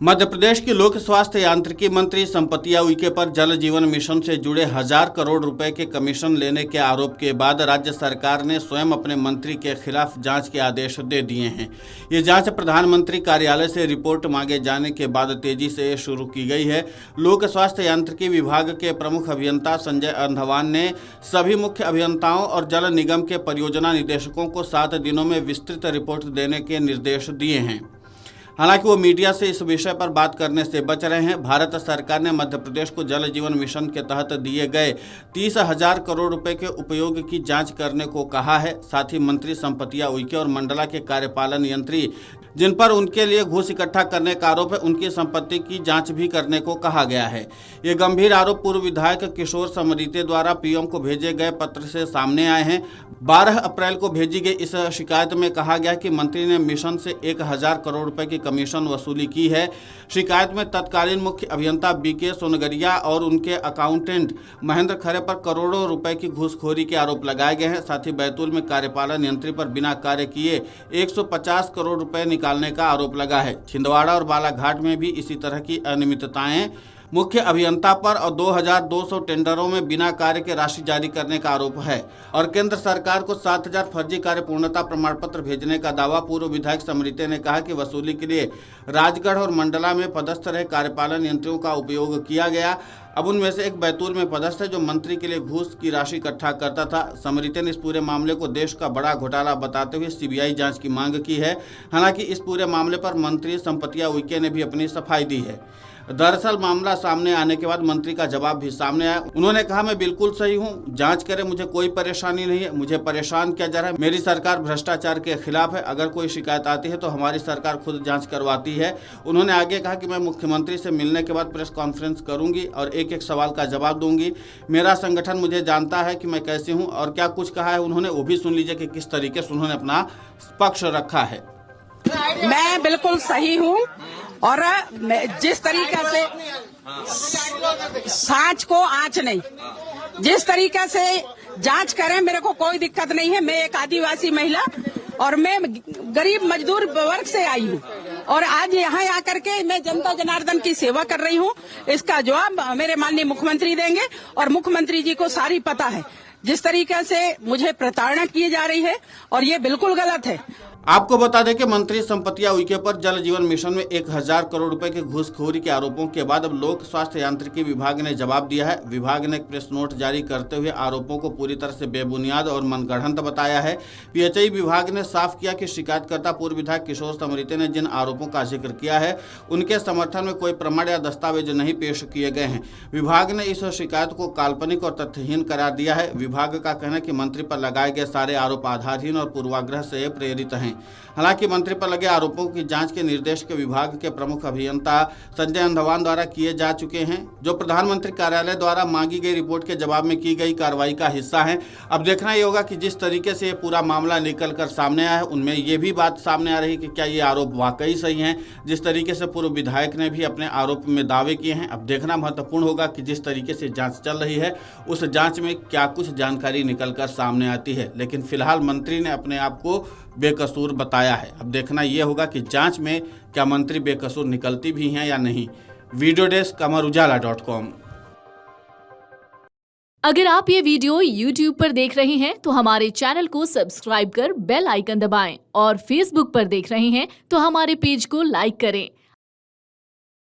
मध्य प्रदेश की लोक स्वास्थ्य यांत्रिकी मंत्री संपतिया उइके पर जल जीवन मिशन से जुड़े 1000 करोड़ रुपए के कमीशन लेने के आरोप के बाद राज्य सरकार ने स्वयं अपने मंत्री के खिलाफ जांच के आदेश दे दिए हैं। ये जांच प्रधानमंत्री कार्यालय से रिपोर्ट मांगे जाने के बाद तेजी से शुरू की गई है। लोक स्वास्थ्य यांत्रिकी विभाग के प्रमुख अभियंता संजय अंधवान ने सभी मुख्य अभियंताओं और जल निगम के परियोजना निदेशकों को 7 दिनों में विस्तृत रिपोर्ट देने के निर्देश दिए हैं। हालांकि वो मीडिया से इस विषय पर बात करने से बच रहे हैं। भारत सरकार ने मध्य प्रदेश को जल जीवन मिशन के तहत दिए गए 30,000 करोड़ रुपए के उपयोग की जांच करने को कहा है। साथ ही मंत्री संपतिया उइके और मंडला के कार्यपालन यंत्री जिन पर उनके लिए घूस इकट्ठा करने का आरोप है, उनकी संपत्ति की जांच भी करने को कहा गया है। ये गंभीर आरोप पूर्व विधायक किशोर समरीते द्वारा पीएम को भेजे गए पत्र से सामने आए हैं। 12 अप्रैल को भेजी गई इस शिकायत में कहा गया कि मंत्री ने मिशन से 1000 करोड़ रुपए की कमीशन वसूली की है। शिकायत में तत्कालीन मुख्य अभियंता बीके सोनगरिया और उनके अकाउंटेंट महेंद्र खरे पर करोड़ों रुपए की घूसखोरी के आरोप लगाए गए हैं। साथ ही बैतूल में कार्यपालन यंत्री पर बिना कार्य किए 150 करोड़ रुपए निकालने का आरोप लगा है। छिंदवाड़ा और बालाघाट में भी इसी तरह की अनियमितताएं मुख्य अभियंता पर और 2200 टेंडरों में बिना कार्य के राशि जारी करने का आरोप है। और केंद्र सरकार को 7000 फर्जी कार्य पूर्णता प्रमाण पत्र भेजने का दावा। पूर्व विधायक समरीते ने कहा कि वसूली के लिए राजगढ़ और मंडला में पदस्थ रहे कार्यपालन यंत्रियों का उपयोग किया गया। अब उनमें से एक बैतूल में पदस्थ है जो मंत्री के लिए घूस की राशि इकट्ठा करता था। समरीते ने इस पूरे मामले को देश का बड़ा घोटाला बताते हुए सीबीआई जांच की मांग की है। हालांकि इस पूरे मामले पर मंत्री संपतिया उइके ने भी अपनी सफाई दी है। दरअसल मामला सामने आने के बाद मंत्री का जवाब भी सामने आया। उन्होंने कहा, मैं बिल्कुल सही हूं, जांच करें, मुझे कोई परेशानी नहीं है। मुझे परेशान किया जा रहा है। मेरी सरकार भ्रष्टाचार के खिलाफ है। अगर कोई शिकायत आती है तो हमारी सरकार खुद जांच करवाती है। उन्होंने आगे कहा कि मैं मुख्यमंत्री से मिलने के बाद प्रेस कॉन्फ्रेंस करूंगी और एक सवाल का जवाब दूंगी। मेरा संगठन मुझे जानता है कि मैं कैसी हूँ। और क्या कुछ कहा है उन्होंने, वो भी सुन लीजिए कि किस तरीके से उन्होंने अपना पक्ष रखा है। मैं बिल्कुल सही हूँ और जिस तरीके से सांच को आंच नहीं, जिस तरीके से जांच करें, मेरे को कोई दिक्कत नहीं है। मैं एक आदिवासी महिला और मैं गरीब मजदूर वर्ग से आई हूँ और आज यहाँ आकर के मैं जनता जनार्दन की सेवा कर रही हूँ। इसका जवाब मेरे माननीय मुख्यमंत्री देंगे और मुख्यमंत्री जी को सारी पता है जिस तरीके से मुझे प्रताड़ना की जा रही है और ये बिल्कुल गलत है। आपको बता दें कि मंत्री संपतिया उइके पर जल जीवन मिशन में 1000 करोड़ रुपए के घूसखोरी के आरोपों के बाद अब लोक स्वास्थ्य यांत्रिकी विभाग ने जवाब दिया है। विभाग ने एक प्रेस नोट जारी करते हुए आरोपों को पूरी तरह से बेबुनियाद और मनगढ़ंत बताया है। पीएचई विभाग ने साफ किया कि शिकायतकर्ता पूर्व विधायक किशोर समरीते ने जिन आरोपों का जिक्र किया है उनके समर्थन में कोई प्रमाण या दस्तावेज नहीं पेश किए गए हैं। विभाग ने इस शिकायत को काल्पनिक और तथ्यहीन करार दिया है। विभाग का कहना है कि मंत्री पर लगाए गए सारे आरोप आधारहीन और पूर्वाग्रह से प्रेरित हैं। हालांकि मंत्री पर लगे आरोपों की जांच के निर्देश के विभाग के प्रमुख अभियंता संजय अंधवान द्वारा किए जा चुके हैं, जो प्रधानमंत्री कार्यालय द्वारा मांगी गई रिपोर्ट के जवाब में की गई कार्रवाई का हिस्सा है। अब देखना ये होगा कि जिस तरीके से ये पूरा मामला निकल कर सामने आया है उनमें ये भी बात सामने आ रही है कि क्या ये आरोप वाकई सही हैं। जिस तरीके से पूर्व विधायक ने भी अपने आरोप में दावे किए हैं, अब देखना महत्वपूर्ण होगा कि जिस तरीके से जाँच चल रही है उस जाँच में क्या कुछ जानकारी निकल कर सामने आती है। लेकिन फिलहाल मंत्री ने अपने आप को बेकसूर बताया है। अब देखना यह होगा कि जांच में क्या मंत्री बेकसूर निकलती भी हैं या नहीं। वीडियो डेस्क अमरउजाला.com। अगर आप ये वीडियो YouTube पर देख रहे हैं तो हमारे चैनल को सब्सक्राइब कर बेल आइकन दबाएं और Facebook पर देख रहे हैं तो हमारे पेज को लाइक करें।